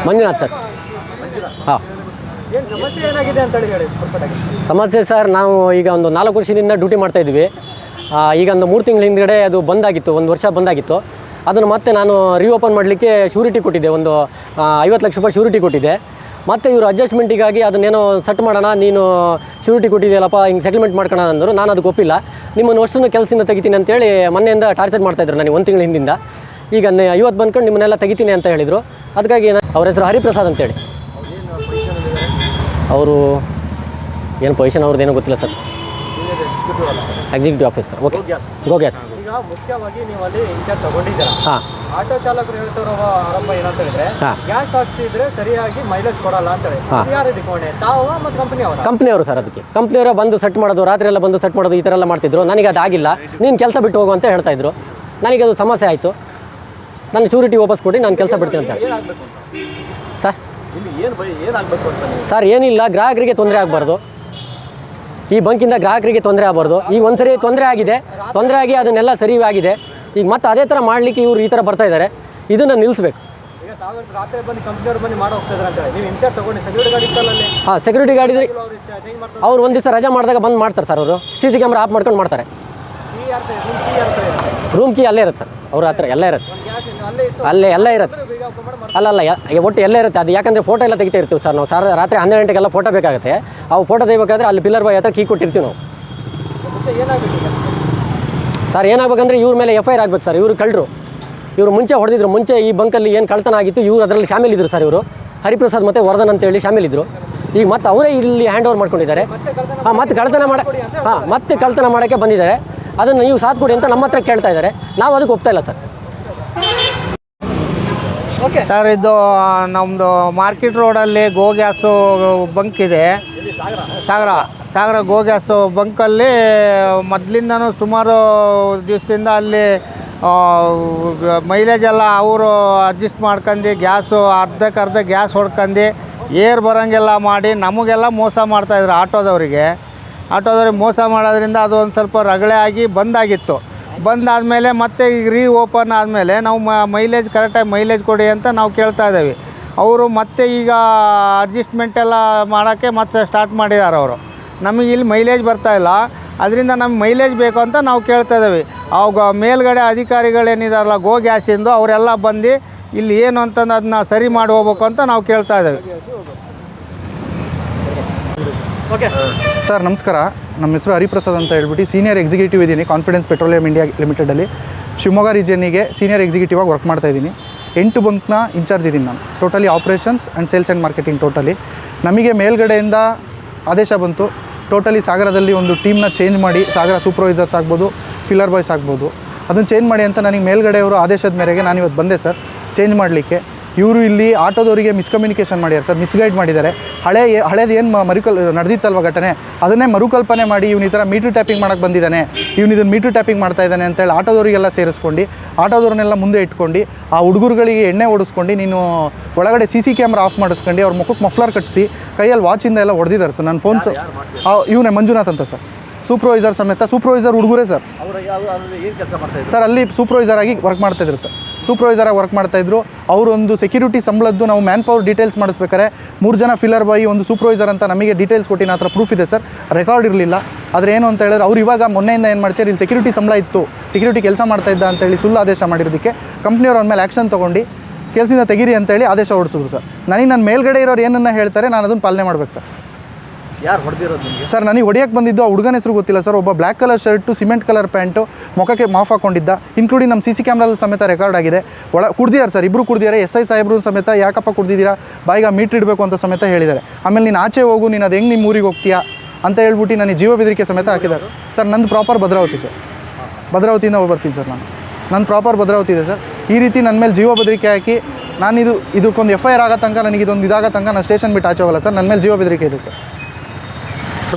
Manjunath sir. ಹಾಂ, ಸಮಸ್ಯೆ sir, ನಾವು ಈಗ ಒಂದು 4 ವರ್ಷದಿಂದ ಡ್ಯೂಟಿ ಮಾಡ್ತಾಯಿದ್ವಿ. ಈಗ ಒಂದು 3 ತಿಂಗಳ ಹಿಂದ್ಗಡೆ ಅದು ಬಂದಾಗಿತ್ತು, 1 ವರ್ಷ ಬಂದಾಗಿತ್ತು. ಅದನ್ನು ಮತ್ತೆ ನಾನು ರೀಓಪನ್ ಮಾಡಲಿಕ್ಕೆ ಶ್ಯೂರಿಟಿ ಕೊಟ್ಟಿದ್ದೆ, ಒಂದು 50 ಲಕ್ಷ ರೂಪಾಯಿ ಶ್ಯೂರಿಟಿ ಕೊಟ್ಟಿದ್ದೆ. ಮತ್ತು ಇವರು ಅಡ್ಜಸ್ಟ್ಮೆಂಟಿಗಾಗಿ ಅದನ್ನೇನೋ ಸೆಟ್ ಮಾಡೋಣ, ನೀನು ಶ್ಯೂರಿಟಿ ಕೊಟ್ಟಿದ್ದೀಯಲ್ಲಪ್ಪ, ಹಿಂಗೆ ಸೆಟಲ್ಮೆಂಟ್ ಮಾಡ್ಕೊಳ್ಳೋಣ ಅಂದರು. ನಾನು ಅದಕ್ಕೆ ಒಪ್ಪಿಲ್ಲ. ನಿಮ್ಮನ್ನು ಅಷ್ಟನ್ನು ಕೆಲಸದಿಂದ ತೆಗಿತೀನಿ ಅಂತೇಳಿ ಮೊನ್ನೆಯಿಂದ ಟಾರ್ಚರ್ ಮಾಡ್ತಾಯಿದ್ರು ನನಗೆ 1 ತಿಂಗಳ ಹಿಂದಿಂದ. ಈಗ 50 ಬಂದ್ಕೊಂಡು ನಿಮ್ಮನ್ನೆಲ್ಲ ತೆಗಿತೀನಿ ಅಂತ ಹೇಳಿದರು. ಅದಕ್ಕಾಗಿ ಅವ್ರ ಹೆಸರು ಹರಿಪ್ರಸಾದ್ ಅಂತೇಳಿ. ಅವರು ಏನು ಪೊಸಿಷನ್ ಅವ್ರದ್ದೇನೋ ಗೊತ್ತಿಲ್ಲ ಸರ್. Executive officer. ಓಕೆ, ಗೋ ಗ್ಯಾಸ್. ಈಗ ಮುಖ್ಯವಾಗಿ ನೀವು ಅಲ್ಲಿ ಇನ್ಚಾರ್ಜ್ ತಗೊಂಡಿದ್ದೀರಾ. ಹಾಂ, ಆಟೋ ಚಾಲಕರು ಹೇಳ್ತಾರೋ ಆರಂಭ ಏನಂತ ಹೇಳಿದ್ರೆ, ಗ್ಯಾಸ್ ಹಾಕ್ಸಿದ್ರೆ ಸರಿಯಾಗಿ ಮೈಲೇಜ್ ಕೊಡಲ್ಲ ಅಂತ ಹೇಳಿ. ಯಾರು ಇದಕ್ಕೆ ತಾವು ಮತ್ತು ಕಂಪ್ನಿಯವರು ಸರ್. ಅದಕ್ಕೆ ಕಂಪ್ನಿಯವರ ಬಂದು ಸೆಟ್ ಮಾಡೋದು, ರಾತ್ರಿ ಎಲ್ಲ ಬಂದು ಸೆಟ್ ಮಾಡೋದು, ಈ ಥರ ಎಲ್ಲ ಮಾಡ್ತಿದ್ರು. ನನಗೆ ಅದು ಆಗಿಲ್ಲ, ನೀನು ಕೆಲಸ ಬಿಟ್ಟು ಹೋಗು ಅಂತ ಹೇಳ್ತಾಯಿದ್ರು. ನನಗೆ ಅದು ಸಮಸ್ಯೆ ಆಯಿತು. ನನ್ನ ಶ್ಯೂರಿಟಿ ವಾಪಸ್ ಕೊಡಿ, ನಾನು ಕೆಲಸ ಬಿಡ್ತೀನಿ ಅಂತ ಹೇಳಿ. ಸರ್ ಸರ್ ಏನಿಲ್ಲ, ಗ್ರಾಹಕರಿಗೆ ತೊಂದರೆ ಆಗಬಾರ್ದು. ಈ ಬಂಕಿಂದ ಗ್ರಾಹಕರಿಗೆ ತೊಂದರೆ ಆಗಬಾರ್ದು. ಈಗ ಒಂದ್ಸರಿ ತೊಂದರೆ ಆಗಿ ಅದನ್ನೆಲ್ಲ ಸರಿ ಆಗಿದೆ. ಈಗ ಮತ್ತೆ ಅದೇ ಥರ ಮಾಡಲಿಕ್ಕೆ ಇವರು ಈ ಥರ ಬರ್ತಾ ಇದ್ದಾರೆ. ಇದನ್ನು ನಿಲ್ಲಿಸಬೇಕು. ಹಾಂ, ಸೆಕ್ಯೂರಿಟಿ ಗಾಡಿ ಅವ್ರು ಒಂದು ದಿವಸ ರಜೆ ಮಾಡಿದಾಗ ಬಂದು ಮಾಡ್ತಾರೆ ಸರ್. ಅವರು CC ಕ್ಯಾಮ್ರಾ ಆಫ್ ಮಾಡ್ಕೊಂಡು ಮಾಡ್ತಾರೆ. ರೂಮ್ ಕೀ ಅಲ್ಲೇ ಇರುತ್ತೆ ಸರ್, ಅವ್ರ ಹತ್ರ ಎಲ್ಲ ಇರುತ್ತೆ. ಎಲ್ಲ ಇರುತ್ತೆ. ಅಲ್ಲಲ್ಲ, ಒಟ್ಟು ಎಲ್ಲ ಇರುತ್ತೆ. ಅದು ಯಾಕಂದರೆ ಫೋಟೋ ಎಲ್ಲ ತೆಗಿತಾ ಇರ್ತೀವಿ ಸರ್ ನಾವು. ರಾತ್ರಿ 12 ಗಂಟೆಗೆಲ್ಲ ಫೋಟೋ ಬೇಕಾಗುತ್ತೆ. ಅವು ಫೋಟೋ ತೆಗಿಬೇಕಾದ್ರೆ ಅಲ್ಲಿ ಪಿಲ್ಲರ್ ಬಾಯ್ ಹತ್ರ ಕೀ ಕೊಟ್ಟಿರ್ತೀವಿ ನಾವು. ಸರ್ ಏನಾಗಬೇಕಂದ್ರೆ ಇವ್ರ ಮೇಲೆ FIR ಆಗಬೇಕು ಸರ್. ಇವರು ಕಳ್ಳರು. ಇವರು ಮುಂಚೆ ಹೊಡೆದಿದ್ರು. ಮುಂಚೆ ಈ ಬಂಕಲ್ಲಿ ಏನು ಕಳ್ತನ ಆಗಿತ್ತು, ಇವರು ಅದರಲ್ಲಿ ಶಾಮಿಲಿದ್ರು ಸರ್. ಇವರು ಹರಿಪ್ರಸಾದ್ ಮತ್ತು ವರ್ಧನ್ ಅಂತೇಳಿ ಶಾಮಿಲಿದ್ರು. ಈಗ ಮತ್ತೆ ಅವರೇ ಇಲ್ಲಿ ಹ್ಯಾಂಡ್ ಓವರ್ ಮಾಡ್ಕೊಂಡಿದ್ದಾರೆ. ಮತ್ತೆ ಕಳ್ತನ ಮಾಡೋಕ್ಕೆ ಬಂದಿದ್ದಾರೆ. ಅದನ್ನು ನೀವು ಸಾಥ್ ಕೊಡಿ ಅಂತ ನಮ್ಮ ಹತ್ರ ಕೇಳ್ತಾ ಇದ್ದಾರೆ. ನಾವು ಅದಕ್ಕೆ ಒಪ್ತಾ ಇಲ್ಲ ಸರ್. ಸರ್, ಇದು ನಮ್ಮದು ಮಾರ್ಕೆಟ್ ರೋಡಲ್ಲಿ ಗೋ ಗ್ಯಾಸು ಬಂಕ್ ಇದೆ. ಸಾಗರ ಗೋ ಗ್ಯಾಸು ಬಂಕಲ್ಲಿ ಮೊದಲಿಂದನೂ ಸುಮಾರು ದಿವಸದಿಂದ ಅಲ್ಲಿ ಮೈಲೇಜ್ ಎಲ್ಲ ಅವರು ಅಡ್ಜಸ್ಟ್ ಮಾಡ್ಕೊಂಡು ಗ್ಯಾಸು ಅರ್ಧಕ್ಕರ್ಧ ಗ್ಯಾಸ್ ಹೊಡ್ಕೊಂಡು ಏರ್ ಬರೋಂಗೆಲ್ಲ ಮಾಡಿ ನಮಗೆಲ್ಲ ಮೋಸ ಮಾಡ್ತಾಯಿದ್ರು. ಆಟೋದವ್ರಿಗೆ ಮೋಸ ಮಾಡೋದ್ರಿಂದ ಅದು ಒಂದು ಸ್ವಲ್ಪ ರಗಳೆ ಆಗಿ ಬಂದಾಗಿತ್ತು. ಬಂದಾದಮೇಲೆ ಮತ್ತೆ ಈಗ ಓಪನ್ ಆದಮೇಲೆ ನಾವು ಮೈಲೇಜ್ ಕರೆಕ್ಟಾಗಿ ಮೈಲೇಜ್ ಕೊಡಿ ಅಂತ ನಾವು ಕೇಳ್ತಾ ಇದ್ದೀವಿ. ಅವರು ಮತ್ತೆ ಈಗ ಅಡ್ಜಸ್ಟ್ಮೆಂಟೆಲ್ಲ ಮಾಡೋಕ್ಕೆ ಮತ್ತೆ ಸ್ಟಾರ್ಟ್ ಮಾಡಿದ್ದಾರೆ ಅವರು. ನಮಗೆ ಇಲ್ಲಿ ಮೈಲೇಜ್ ಬರ್ತಾಯಿಲ್ಲ, ಅದರಿಂದ ನಮ್ಗೆ ಮೈಲೇಜ್ ಬೇಕು ಅಂತ ನಾವು ಕೇಳ್ತಾ ಇದ್ದೀವಿ. ಅವಾಗ ಮೇಲ್ಗಡೆ ಅಧಿಕಾರಿಗಳೇನಿದಾರಲ್ಲ ಗೋ ಗ್ಯಾಸಿಂದು, ಅವರೆಲ್ಲ ಬಂದು ಇಲ್ಲಿ ಏನು ಅಂತಂದು ಅದನ್ನ ಸರಿ ಮಾಡಿ ಹೋಗ್ಬೇಕು ಅಂತ ನಾವು ಕೇಳ್ತಾ ಇದ್ದೀವಿ. ಸರ್ ನಮಸ್ಕಾರ, ನಮ್ಮ ಹೆಸರು ಹರಿಪ್ರಸಾದ್ ಅಂತ ಹೇಳ್ಬಿಟ್ಟು ಸೀನಿಯರ್ ಎಕ್ಸಿಕ್ಯೂಟಿವ್ ಇದ್ದೀನಿ ಕಾನ್ಫಿಡೆನ್ಸ್ ಪೆಟ್ರೋಲಿಯಂ ಇಂಡಿಯಾ ಲಿಮಿಟೆಡಲ್ಲಿ. ಶಿವಮೊಗ್ಗ ರೀಜನ್ನಿಗೆ ಸೀನಿಯರ್ ಎಕ್ಸಿಕ್ಯೂಟಿವ್ ಆಗಿ ವರ್ಕ್ ಮಾಡ್ತಾಯಿದ್ದೀನಿ. 8 ಬಂಕ್ನ ಇನ್ಚಾರ್ಜ್ ಇದ್ದೀನಿ ನಾನು. Totally operations and sales and marketing totally. ನಮಗೆ ಮೇಲ್ಗಡೆಯಿಂದ ಆದೇಶ ಬಂತು, ಟೋಟಲಿ ಸಾಗರದಲ್ಲಿ ಒಂದು ಟೀಮ್ನ ಚೇಂಜ್ ಮಾಡಿ, ಸಾಗರ ಸೂಪರ್ವೈಸರ್ಸ್ ಆಗ್ಬೋದು, ಫಿಲ್ಲರ್ ಬಾಯ್ಸ್ ಆಗ್ಬೋದು, ಅದನ್ನು ಚೇಂಜ್ ಮಾಡಿ ಅಂತ ನನಗೆ ಮೇಲ್ಗಡೆಯವರು ಆದೇಶದ ಮೇರೆಗೆ ನಾನು ಇವತ್ತು ಬಂದೆ ಸರ್ ಚೇಂಜ್ ಮಾಡಲಿಕ್ಕೆ. ಇವರು ಇಲ್ಲಿ ಆಟೋದವರಿಗೆ ಮಿಸ್ಕಮ್ಯುನಿಕೇಷನ್ ಮಾಡಿದ್ದಾರೆ ಸರ್, ಮಿಸ್ಗೈಡ್ ಮಾಡಿದ್ದಾರೆ. ಹಳೇದು ಏನು ನಡೆದಿತ್ತಲ್ವ ಘಟನೆ, ಅದನ್ನೇ ಮರುಕಲ್ಪನೆ ಮಾಡಿ ಇವ್ನು ಈ ಥರ ಮೀಟ್ರ್ ಟ್ಯಾಪಿಂಗ್ ಮಾಡೋಕ್ಕೆ ಬಂದಿದ್ದಾನೆ, ಇದನ್ನು ಮೀಟ್ರ್ ಟ್ಯಾಪಿಂಗ್ ಮಾಡ್ತಾ ಇದ್ದಾನೆ ಅಂತೇಳಿ ಆಟೋದವರಿಗೆಲ್ಲ ಸೇರಿಸ್ಕೊಂಡು, ಆಟೋದವ್ರನ್ನೆಲ್ಲ ಮುಂದೆ ಇಟ್ಕೊಂಡು, ಆ ಹುಡುಗರುಗಳಿಗೆ ಎಣ್ಣೆ ಓಡಿಸ್ಕೊಂಡು, ನೀನು ಒಳಗಡೆ CC ಕ್ಯಾಮ್ರಾ ಆಫ್ ಮಾಡಿಸ್ಕೊಂಡು, ಅವ್ರ ಮುಖಕ್ಕೆ ಮಫ್ಲರ್ ಕಟ್ಟಿಸಿ, ಕೈಯಲ್ಲಿ ವಾಚಿಂದ ಎಲ್ಲ ಹೊಡೆದಿದ್ದಾರೆ ಸರ್. ನನ್ನ ಫೋನ್ ಇವನೇ ಮಂಜುನಾಥ್ ಅಂತ ಸರ್, ಸೂಪರ್ವೈಸರ್ ಸಮೇತ. ಸೂಪರ್ವೈಸರ್ ಹುಡುಗರೇ ಸರ್. ಸರ್ ಅಲ್ಲಿ ಸೂಪರ್ವೈಸರ್ ಆಗಿ ವರ್ಕ್ ಮಾಡ್ತಾಯಿದ್ರು ಸರ್. ಸೂಪರ್ವೈಸರಾಗಿ ವರ್ಕ್ ಮಾಡ್ತಾಯಿದ್ರು. ಅವರೊಂದು ಸೆಕ್ಯೂರಿಟಿ ಸಂಬಳದ್ದು ನಾವು ಮ್ಯಾನ್ ಪವರ್ ಡೀಟೇಲ್ಸ್ ಮಾಡಿಸ್ಬೇಕಾರೆ 3 ಜನ ಫಿಲ್ಲರ್ ಬಾಯಿ, ಒಂದು ಸೂಪರ್ವೈಸರ್ ಅಂತ ನಮಗೆ ಡೀಟೇಲ್ಸ್ ಕೊಟ್ಟಿನ ಹತ್ರ ಪ್ರೂಫ್ ಇದೆ ಸರ್. ರೆಕಾರ್ಡ್ ಇರಲಿಲ್ಲ. ಆದರೆ ಏನು ಅಂತ ಹೇಳಿದ್ರೆ ಅವ್ರು ಇವಾಗ ಮೊನ್ನೆಯಿಂದ ಏನು ಮಾಡ್ತಾರೆ, ಇಲ್ಲಿ ಸೆಕ್ಯೂರಿಟಿ ಸಂಬಳ ಇತ್ತು, ಸೆಕ್ಯೂರಿಟಿ ಕೆಲಸ ಮಾಡ್ತಾಯಿದ್ದ ಅಂತೇಳಿ ಸುಳ್ಳು ಆದೇಶ ಮಾಡಿರೋದಕ್ಕೆ ಕಂಪ್ನಿಯವ್ರ ಮೇಲೆ ಆ್ಯಕ್ಷನ್ ತೊಗೊಂಡು ಕೆಲಸದಿಂದ ತೆಗೀರಿ ಅಂತೇಳಿ ಆದೇಶ ಹೊಡಿಸಿದ್ರು ಸರ್. ನನಗೆ ನನ್ನ ಮೇಲ್ಗಡೆ ಇರೋರು ಏನನ್ನ ಹೇಳ್ತಾರೆ ನಾನು ಅದನ್ನು ಪಾಲನೆ ಮಾಡ್ಬೇಕು ಸರ್. ಯಾರು ಹೊಡೆದಿರೋದು ಸರ್? ನನಗೆ ಹೊಡೆಯೋಕ್ಕೆ ಬಂದಿದ್ದು ಆ ಹುಡುಗನ ಹೆಸರು ಗೊತ್ತಿಲ್ಲ ಸರ್. ಒಬ್ಬ black colour shirt, cement colour pant, ಮುಖಕ್ಕೆ ಮಾಫ್ ಹಾಕೊಂಡಿದ್ದ. ಇನ್ಕ್ಲೂಡಿಂಗ್ ನಮ್ಮ CC ಕ್ಯಾಮ್ರಾದಲ್ಲಿ ಸಮೇತ ರೆಕಾರ್ಡ್ ಆಗಿದೆ. ಕುಡ್ದಿದ್ದಾರೆ ಸರ್, ಇಬ್ಬರು ಕುಡ್ದಿದ್ದಾರೆ. SI ಸಾಹೇಬ್ರು ಸಮೇತ ಯಾಕಪ್ಪ ಕುಡ್ದಿದ್ದೀರಾ, ಬಾಯಿಗೆ ಮೀಟ್ರ್ ಇಡಬೇಕು ಅಂತ ಸಮೇತ ಹೇಳಿದ್ದಾರೆ. ಆಮೇಲೆ ನೀನು ಆಚೆ ಹೋಗು, ನೀನು ಅದು ಹೆಂಗೆ ನಿಮ್ಮ ಊರಿಗೆ ಹೋಗ್ತೀಯಾ ಅಂತ ಹೇಳ್ಬಿಟ್ಟು ನನಗೆ ಜೀವ ಬೆದರಿಕೆ ಸಮೇತ ಹಾಕಿದ್ದಾರೆ ಸರ್. ನಂದು ಪ್ರಾಪರ್ ಭದ್ರಾವತಿ ಸರ್, ಭದ್ರಾವತಿಯಿಂದ ಬರ್ತೀನಿ ಸರ್. ನನ್ನ ಪ್ರಾಪರ್ ಭದ್ರಾವತಿ ಇದೆ ಸರ್. ಈ ರೀತಿ ನನ್ನ ಮೇಲೆ ಜೀವ ಬೆದರಿಕೆ ಹಾಕಿ ನಾನು ಇದಕ್ಕೊಂದು FIR ಆಗೋ ತನಕ, ನನಗೆ ಇದೊಂದು ಇದಾಗೋ ತನಕ ನಾನು ಸ್ಟೇಷನ್ ಬಿಟ್ಟು ಆಚೆ ಹೋಗಲ್ಲ ಸರ್. ನನ್ನ ಮೇಲೆ ಜೀವ ಬೆದರಿಕೆ ಇದೆ ಸರ್.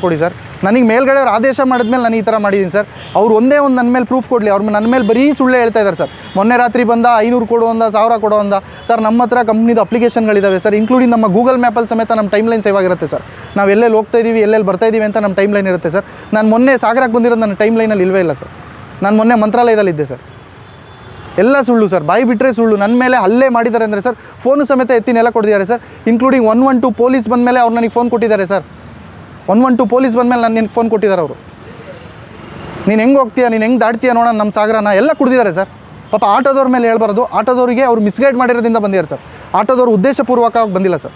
ಕೊಡಿ ಸರ್. ನನಗೆ ಮೇಲ್ಗಡೆ ಅವ್ರು ಆದೇಶ ಮಾಡಿದ್ಮೇಲೆ ನಾನು ಈ ಥರ ಮಾಡಿದ್ದೀನಿ ಸರ್. ಅವ್ರು ಒಂದೇ ಒಂದು ನನ್ನ ಮೇಲೆ ಪ್ರೂಫ್ ಕೊಡಲಿ. ಅವ್ರು ನನ್ನ ಮೇಲೆ ಬರೀ ಸುಳ್ಳು ಹೇಳ್ತಾ ಇದ್ದಾರೆ ಸರ್. ಮೊನ್ನೆ ರಾತ್ರಿ ಬಂದ 500 ಕೊಡು ಅಂದ, 1000 ಕೊಡು ಅಂದ ಸರ್. ನಮ್ಮ ಹತ್ರ ಕಂಪ್ನಿದು ಅಪ್ಲಿಕೇಶನ್ಗಳಿದ್ದಾವೆ ಸರ್, ಇನ್ಕ್ಲೂಡಿಂಗ್ ನಮ್ಮ ಗೂಗಲ್ ಮ್ಯಾಪಲ್ಲಿ ಸಮೇತ ನಮ್ಮ ಟೈಮ್ ಲೈನ್ ಸೇವ್ ಆಗಿರುತ್ತೆ ಸರ್. ನಾವು ಎಲ್ಲೆಲ್ಲಿ ಹೋಗ್ತಾ ಇದ್ದೀವಿ, ಎಲ್ಲೆಲ್ಲಿ ಬರ್ತಾ ಇದ್ದೀವಿ ಅಂತ ನಮ್ಮ ಟೈಮ್ ಲೈನ್ ಇರುತ್ತೆ ಸರ್. ನಾನು ಮೊನ್ನೆ ಸಾಗರಕ್ಕೆ ಬಂದಿರೋದು ನನ್ನ ಟೈಮ್ ಲೈನಲ್ಲಿ ಇಲ್ಲವೇ ಇಲ್ಲ ಸರ್. ನಾನು ಮೊನ್ನೆ ಮಂತ್ರಾಲಯದಲ್ಲಿದ್ದೆ ಸರ್. ಎಲ್ಲ ಸುಳ್ಳು ಸರ್, ಬಾಯಿ ಬಿಟ್ಟರೆ ಸುಳ್ಳು. ನನ್ನ ಮೇಲೆ ಹಲ್ಲೆ ಮಾಡಿದ್ದಾರೆ ಅಂದರೆ ಸರ್ ಫೋನು ಸಮೇತ ಎತ್ತಿನೆಲ್ಲ ಕೊಟ್ಟಿದ್ದಾರೆ ಸರ್. ಇನ್ಕ್ಲೂಡಿಂಗ್ 112 ಪೊಲೀಸ್ ಬಂದ ಮೇಲೆ ಅವ್ರು ನನಗೆ ಫೋನ್ ಕೊಟ್ಟಿದ್ದಾರೆ ಸರ್. 112 ಪೊಲೀಸ್ ಬಂದ ಮೇಲೆ ನನಗೆ ಫೋನ್ ಕೊಟ್ಟಿದ್ದಾರೆ ಅವರು. ನೀನು ಹೆಂಗೆ ಹೋಗ್ತೀಯ, ನೀನು ಹೆಂಗೆ ದಾಟ್ತೀಯ ನೋಡೋಣ ನಮ್ಮ ಸಾಗರನ ಎಲ್ಲ ಕುಡಿದಿದ್ದಾರೆ ಸರ್. ಪಾಪ ಆಟೋದವ್ರ ಮೇಲೆ ಹೇಳ್ಬಾರ್ದು, ಆಟೋದವರಿಗೆ ಅವ್ರು ಮಿಸ್ಗೈಡ್ ಮಾಡಿರೋದ್ರಿಂದ ಬಂದಿದ್ದಾರೆ ಸರ್. ಆಟೋದವ್ರು ಉದ್ದೇಶಪೂರ್ವಕವಾಗಿ ಬಂದಿಲ್ಲ ಸರ್.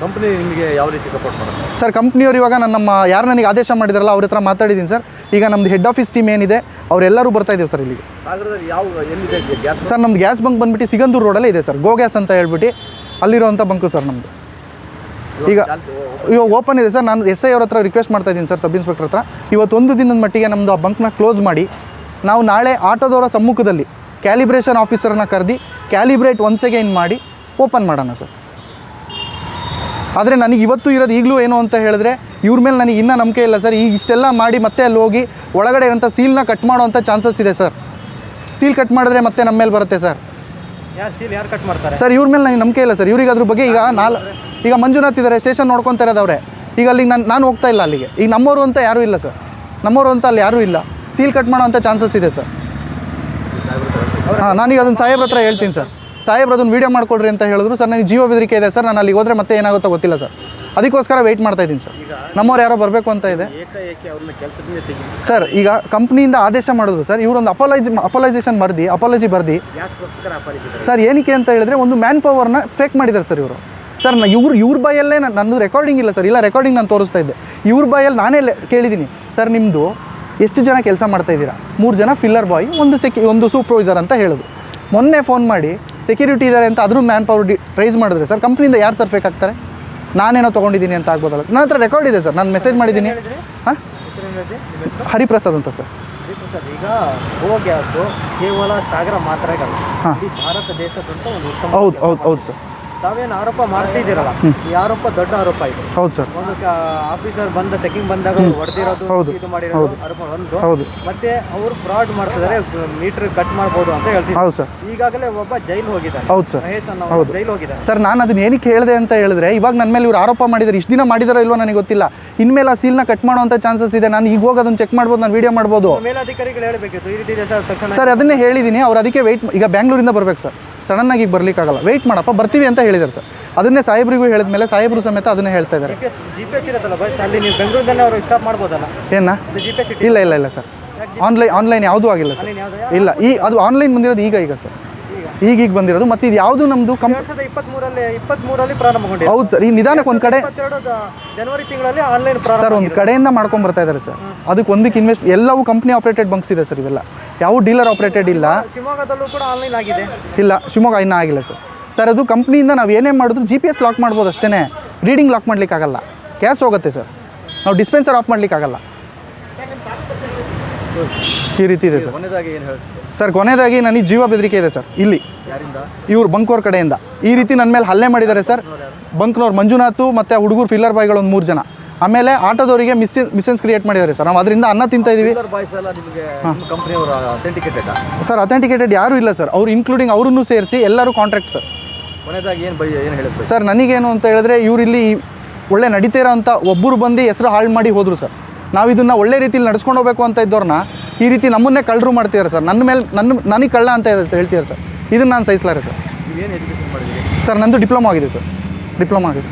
ಕಂಪ್ನಿ ನಿಮಗೆ ಯಾವ ರೀತಿ ಸಪೋರ್ಟ್ ಮಾಡುತ್ತೆ ಸರ್? ಕಂಪ್ನಿಯವ್ರು ಇವಾಗ ನಮ್ಮ ಯಾರು ನನಗೆ ಆದೇಶ ಮಾಡಿದಾರಲ್ಲ ಅವ್ರ ಹತ್ರ ಮಾತಾಡಿದ್ದೀನಿ ಸರ್. ಈಗ ನಮ್ಮದು ಹೆಡ್ ಆಫೀಸ್ ಟೀಮ್ ಏನಿದೆ ಅವರೆಲ್ಲರೂ ಬರ್ತಾ ಇದ್ದೀವಿ ಸರ್ ಇಲ್ಲಿಗೆ. ಸಾಗರದಲ್ಲಿ ಯಾವ ಎಲ್ಲಿದೆ ಗ್ಯಾಸ್? ಸರ್ ನಮ್ದು ಗ್ಯಾಸ್ ಬಂಕ್ ಬಂದುಬಿಟ್ಟು ಸಿಗಂದೂರು ರೋಡಲ್ಲೇ ಇದೆ ಸರ್. ಗೋ ಗ್ಯಾಸ್ ಅಂತ ಹೇಳ್ಬಿಟ್ಟು ಅಲ್ಲಿರೋವಂಥ ಬಂಕು ಸರ್ ನಮ್ಮದು. ಈಗ ಇವಾಗ ಓಪನ್ ಇದೆ ಸರ್. ನಾನು SI ಅವ್ರ ಹತ್ರ ರಿಕ್ವೆಸ್ಟ್ ಮಾಡ್ತಾ ಇದ್ದೀನಿ ಸರ್, ಸಬ್ ಇನ್ಸ್ಪೆಕ್ಟರ್ ಹತ್ರ. ಇವತ್ತೊಂದು ದಿನದ ಮಟ್ಟಿಗೆ ನಮ್ಮದು ಆ ಬಂಕ್ನ ಕ್ಲೋಸ್ ಮಾಡಿ ನಾವು ನಾಳೆ ಆಟೋದವರ ಸಮ್ಮುಖದಲ್ಲಿ ಕ್ಯಾಲಿಬ್ರೇಷನ್ ಆಫೀಸರ್ನ ಕರೆದು ಕ್ಯಾಲಿಬ್ರೇಟ್ ಒನ್ಸ್ ಅಗೈನ್ ಮಾಡಿ ಓಪನ್ ಮಾಡೋಣ ಸರ್. ಆದರೆ ನನಗೆ ಇವತ್ತು ಇರೋದು ಈಗಲೂ ಏನು ಅಂತ ಹೇಳಿದ್ರೆ ಇವ್ರ ಮೇಲೆ ನನಗೆ ಇನ್ನೂ ನಂಬಿಕೆ ಇಲ್ಲ ಸರ್. ಈಗ ಇಷ್ಟೆಲ್ಲ ಮಾಡಿ ಮತ್ತೆ ಅಲ್ಲಿ ಹೋಗಿ ಒಳಗಡೆ ಇರೋಂಥ ಸೀಲ್ನ ಕಟ್ ಮಾಡೋವಂಥ ಚಾನ್ಸಸ್ ಇದೆ ಸರ್. ಸೀಲ್ ಕಟ್ ಮಾಡಿದ್ರೆ ಮತ್ತೆ ನಮ್ಮ ಮೇಲೆ ಬರುತ್ತೆ ಸರ್. ಯಾರು ಕಟ್ ಮಾಡ್ತಾರೆ ಸರ್? ಇವ್ರ ಮೇಲೆ ನನಗೆ ನಂಬಿಕೆ ಇಲ್ಲ ಸರ್. ಇವ್ರಿಗೆ ಅದ್ರ ಬಗ್ಗೆ ಈಗ ಮಂಜುನಾಥ್ ಇದ್ದಾರೆ, ಸ್ಟೇಷನ್ ನೋಡ್ಕೊತಾ ಇರೋದು ಅವರೇ. ಈಗ ಅಲ್ಲಿಗೆ ನಾನು ಹೋಗ್ತಾ ಇಲ್ಲ ಅಲ್ಲಿಗೆ. ಈಗ ನಮ್ಮವರು ಅಂತ ಯಾರೂ ಇಲ್ಲ ಸರ್. ನಮ್ಮವರು ಅಂತ ಅಲ್ಲಿ ಯಾರೂ ಇಲ್ಲ. ಸೀಲ್ ಕಟ್ ಮಾಡೋವಂಥ ಚಾನ್ಸಸ್ ಇದೆ ಸರ್. ಹಾಂ, ನಾನೀಗ ಅದನ್ನು ಸಾಹೇಬ್ರ ಹತ್ರ ಹೇಳ್ತೀನಿ ಸರ್. ಸಾಹೇಬ್ರು ಅದನ್ನು ವೀಡಿಯೋ ಮಾಡಿಕೊಡ್ರಿ ಅಂತ ಹೇಳಿದ್ರು ಸರ್. ನನಗೆ ಜೀವ ಬೆದರಿಕೆ ಇದೆ ಸರ್. ನಾನು ಅಲ್ಲಿಗೆ ಹೋದರೆ ಮತ್ತೆ ಏನಾಗುತ್ತೋ ಗೊತ್ತಿಲ್ಲ ಸರ್. ಅದಕ್ಕೋಸ್ಕರ ವೆಯ್ಟ್ ಮಾಡ್ತಾ ಇದ್ದೀನಿ ಸರ್. ನಮ್ಮವ್ರು ಯಾರೋ ಬರಬೇಕು ಅಂತ ಇದೆ ಸರ್. ಈಗ ಕಂಪ್ನಿಯಿಂದ ಆದೇಶ ಮಾಡಿದ್ರು ಸರ್. ಇವರೊಂದು ಅಪಾಲಜಿ ಬರ್ದು ಸರ್. ಏನಕ್ಕೆ ಅಂತ ಹೇಳಿದ್ರೆ ಒಂದು ಮ್ಯಾನ್ ಪವರ್ನ ಫೇಕ್ ಮಾಡಿದ್ದಾರೆ ಸರ್ ಇವರು. ಸರ್ ಇವ್ರ ಬಾಯಲ್ಲೇ ನಂದು ರೆಕಾರ್ಡಿಂಗ್ ಇಲ್ಲ ಸರ್. ಇಲ್ಲ ರೆಕಾರ್ಡಿಂಗ್ ನಾನು ತೋರಿಸ್ತಾ ಇದ್ದೆ. ಇವ್ರ ಬಾಯಲ್ಲಿ ನಾನೇ ಕೇಳಿದ್ದೀನಿ ಸರ್, ನಿಮ್ಮದು ಎಷ್ಟು ಜನ ಕೆಲಸ ಮಾಡ್ತಾ ಇದ್ದೀರಾ? 3 ಜನ ಫಿಲ್ಲರ್ ಬಾಯ್, ಒಂದು ಸೂಪರ್ವೈಸರ್ ಅಂತ ಹೇಳೋದು. ಮೊನ್ನೆ ಫೋನ್ ಮಾಡಿ ಸೆಕ್ಯೂರಿಟಿ ಇದ್ದಾರೆ ಅಂತ ಅದ್ರ ಮ್ಯಾನ್ ಪವರ್ ರೈಸ್ ಮಾಡಿದ್ರೆ ಸರ್ ಕಂಪ್ನಿಯಿಂದ ಯಾರು ಸರ್ ಫೇಕ್ ಆಗ್ತಾರೆ? ನಾನೇನೋ ತೊಗೊಂಡಿದ್ದೀನಿ ಅಂತ ಆಗ್ಬೋದಲ್ಲ. ನನ್ನ ಹತ್ರ ರೆಕಾರ್ಡ್ ಇದೆ ಸರ್. ನಾನು ಮೆಸೇಜ್ ಮಾಡಿದ್ದೀನಿ. ಹಾಂ, ಹರಿಪ್ರಸಾದ್ ಅಂತ ಸರ್. ಈಗ ಗೋ ಗ್ಯಾಸು ಕೇವಲ ಸಾಗರ ಮಾತ್ರ ಅಲ್ಲ, ಭಾರತ ದೇಶದಂತ ಒಂದು ಉತ್ತಮ. ಹೌದು ಸರ್. ತಾವೇನು ಆರೋಪ ಮಾಡ್ತಿದ್ದೀರಲ್ಲ, ಈ ಆರೋಪ ದೊಡ್ಡ ಆರೋಪ ಇದೆ. ಹೌದು ಸರ್. ಒಂದು ಆಫೀಸರ್ ಬಂದ ಚೆಕಿಂಗ್ ಬಂದಾಗ ಹೊಡೆದಿರೋದು, ಇದು ಮಾಡಿರೋದು ಆರೋಪ ಒಂದು. ಹೌದು. ಮತ್ತೆ ಅವರು ಫ್ರಾಡ್ ಮಾಡ್ತಿದ್ದಾರೆ, ಮೀಟರ್ ಕಟ್ ಮಾಡ್ಬೋದು ಅಂತ ಹೇಳ್ತೀವಿ. ಹೌದು ಸರ್. ಈಗಾಗಲೇ ಒಬ್ಬ ಜೈಲ್ ಹೋಗಿದ್ದಾನೆ. ಹೌದು ಸರ್. ಮಹೇಶ್ ಅನ್ನೋ ಜೈಲ್ ಹೋಗಿದ್ದಾನೆ ಸರ್. ನಾನು ಅದನ್ನ ಏನಕ್ಕೆ ಹೇಳಿದೆ ಅಂತ ಹೇಳಿದ್ರೆ, ಇವಾಗ ನನ್ನ ಮೇಲೆ ಇವ್ರು ಆರೋಪ ಮಾಡಿದ್ದಾರೆ. ಇಷ್ಟು ದಿನ ಮಾಡಿದಾರೋ ಇಲ್ವೋ ನನಗೆ ಗೊತ್ತಿಲ್ಲ. ಇನ್ಮೇಲೆ ಆ ಸೀಲ್ನ ಕಟ್ ಮಾಡುವಂಥ ಚಾನ್ಸಸ್ ಇದೆ. ನಾನು ಈಗ ಹೋಗಿ ಅದನ್ನು ಚೆಕ್ ಮಾಡ್ಬೋದು, ನಾನು ವೀಡಿಯೋ ಮಾಡ್ಬೋದು. ಮೇಲಧಿಕಾರಿಗಳು ಹೇಳಬೇಕಿತ್ತು ಈ ರೀತಿ ಇದೆ ಸರ್ ತಕ್ಷಣ. ಸರ್ ಅದನ್ನೇ ಹೇಳಿದ್ದೀನಿ. ಅವ್ರು ಅದಕ್ಕೆ ವೆಯ್ಟ್, ಈಗ ಬ್ಯಾಂಗ್ಳೂರಿಂದ ಬರ್ಬೇಕು ಸರ್. ಸಡನ್ನಾಗಿ ಈಗ ಬರ್ಲಿಕ್ಕಾಗಲ್ಲ, ವೆಯ್ಟ್ ಮಾಡಪ್ಪ, ಬರ್ತೀವಿ ಅಂತ ಹೇಳಿದ್ದಾರೆ ಸರ್. ಅದನ್ನೇ ಸಾಹೇಬ್ರಿಗೂ ಹೇಳಿದ ಮೇಲೆ ಸಾಹೇಬ್ರು ಸಮೇತ ಅದನ್ನೇ ಹೇಳ್ತಾ ಇದ್ದಾರೆ. GPS ಇರುತ್ತಲ್ಲ ಬಸ್, ಅಲ್ಲಿ ನೀವು ಬೆಂಗಳೂರಿನಲ್ಲಿ ಅವರು ಸ್ಟಾಪ್ ಮಾಡ್ಬೋದಲ್ಲ? ಏನ? ಇಲ್ಲ ಸರ್. ಆನ್ಲೈನ್ ಯಾವುದೂ ಆಗಿಲ್ಲ ಸರ್. ಇಲ್ಲ, ಅದು ಆನ್ಲೈನ್ ಬಂದಿರೋದು ಈಗ ಸರ್. ಈಗ ಬಂದಿರೋದು. ಮತ್ತು ಇದು ಯಾವುದು ನಮ್ಮದು 2023 ಪ್ರಾರಂಭಗೊಂಡಿದೆ. ಹೌದು ಸರ್. ಈ ನಿಧಾನಕ್ಕೆ ಒಂದು ಕಡೆ ಜನವರಿ ತಿಂಗಳಲ್ಲಿ ಆನ್ಲೈನ್ ಪ್ರಾರಂಭ ಸರ್ ಒಂದು ಕಡೆಯಿಂದ ಮಾಡ್ಕೊಂಡು ಬರ್ತಾ ಇದ್ದಾರೆ ಸರ್. ಅದಕ್ಕೆ ಒಂದಕ್ಕೆ ಎಲ್ಲವೂ ಕಂಪ್ನಿ ಆಪ್ರೇಟೆಡ್ ಬಂಕ್ಸ್ ಇದೆ ಸರ್. ಇವೆಲ್ಲ ಯಾವ ಡೀಲರ್ ಆಪ್ರೇಟೆಡ್ ಇಲ್ಲ. ಶಿವಮೊಗ್ಗದಲ್ಲೂ ಕೂಡ ಆನ್ಲೈನ್ ಆಗಿದೆ. ಇಲ್ಲ, ಶಿವಮೊಗ್ಗ ಇನ್ನೂ ಆಗಿಲ್ಲ ಸರ್. ಸರ್ ಅದು ಕಂಪ್ನಿಯಿಂದ ನಾವು ಏನೇ ಮಾಡಿದ್ರು GPS ಲಾಕ್ ಮಾಡ್ಬೋದು ಅಷ್ಟೇ. ರೀಡಿಂಗ್ ಲಾಕ್ ಮಾಡಲಿಕ್ಕಾಗಲ್ಲ. ಗ್ಯಾಸ್ ಹೋಗುತ್ತೆ ಸರ್. ನಾವು ಡಿಸ್ಪೆನ್ಸರ್ ಆಫ್ ಮಾಡಲಿಕ್ಕಾಗಲ್ಲ. ಈ ರೀತಿ ಇದೆ ಸರ್. ಸರ್ ಕೊನೆಯದಾಗಿ ನನಗೆ ಜೀವ ಬೆದರಿಕೆ ಇದೆ ಸರ್. ಇಲ್ಲಿ ಇವ್ರು ಬಂಕ್ನವ್ರ ಕಡೆಯಿಂದ ಈ ರೀತಿ ನನ್ನ ಮೇಲೆ ಹಲ್ಲೆ ಮಾಡಿದ್ದಾರೆ ಸರ್. ಬಂಕ್ನವ್ರು ಮಂಜುನಾಥ್ ಮತ್ತು ಹುಡುಗರು ಫಿಲ್ಲರ್ ಬಾಯ್ಗಳು ಒಂದು 3 ಜನ. ಆಮೇಲೆ ಆಟೋದವರಿಗೆ ಮಿಸ್ಸೆನ್ಸ್ ಕ್ರಿಯೇಟ್ ಮಾಡಿದ್ದಾರೆ ಸರ್. ನಾವು ಅದರಿಂದ ಅನ್ನ ತಿಂತಾ ಇದ್ದೀವಿ ಸರ್. ಅಥೆಂಟಿಕೇಟೆಡ್ ಯಾರೂ ಇಲ್ಲ ಸರ್. ಅವ್ರು ಇನ್ಕ್ಲೂಡಿಂಗ್ ಅವರನ್ನು ಸೇರಿಸಿ ಎಲ್ಲರೂ ಕಾಂಟ್ರಾಕ್ಟ್ ಸರ್. ಸರ್ ನನಗೇನು ಅಂತ ಹೇಳಿದ್ರೆ, ಇವ್ರು ಇಲ್ಲಿ ಒಳ್ಳೆ ನಡೀತಿರೋ ಅಂತ ಒಬ್ಬರು ಬಂದು ಹೆಸರು ಹಾಳು ಮಾಡಿ ಹೋದರು ಸರ್. ನಾವು ಇದನ್ನು ಒಳ್ಳೆ ರೀತಿಯಲ್ಲಿ ನಡ್ಸ್ಕೊಂಡು ಹೋಗಬೇಕು ಅಂತ ಇದ್ದವ್ರನ್ನ ಈ ರೀತಿ ನಮ್ಮನ್ನೇ ಕಳ್ಳರು ಮಾಡ್ತಿದ್ದಾರೆ ಸರ್. ನನಗೆ ಕಳ್ಳ ಅಂತ ಹೇಳ್ತಿದ್ದಾರೆ ಸರ್. ಇದನ್ನು ನಾನು ಸಹಿಸಲಾರೆ ಸರ್. ಸರ್ ನಂದು ಡಿಪ್ಲೊಮಾ ಆಗಿದೆ ಸರ್. ಡಿಪ್ಲೊಮಾ ಆಗಿದೆ.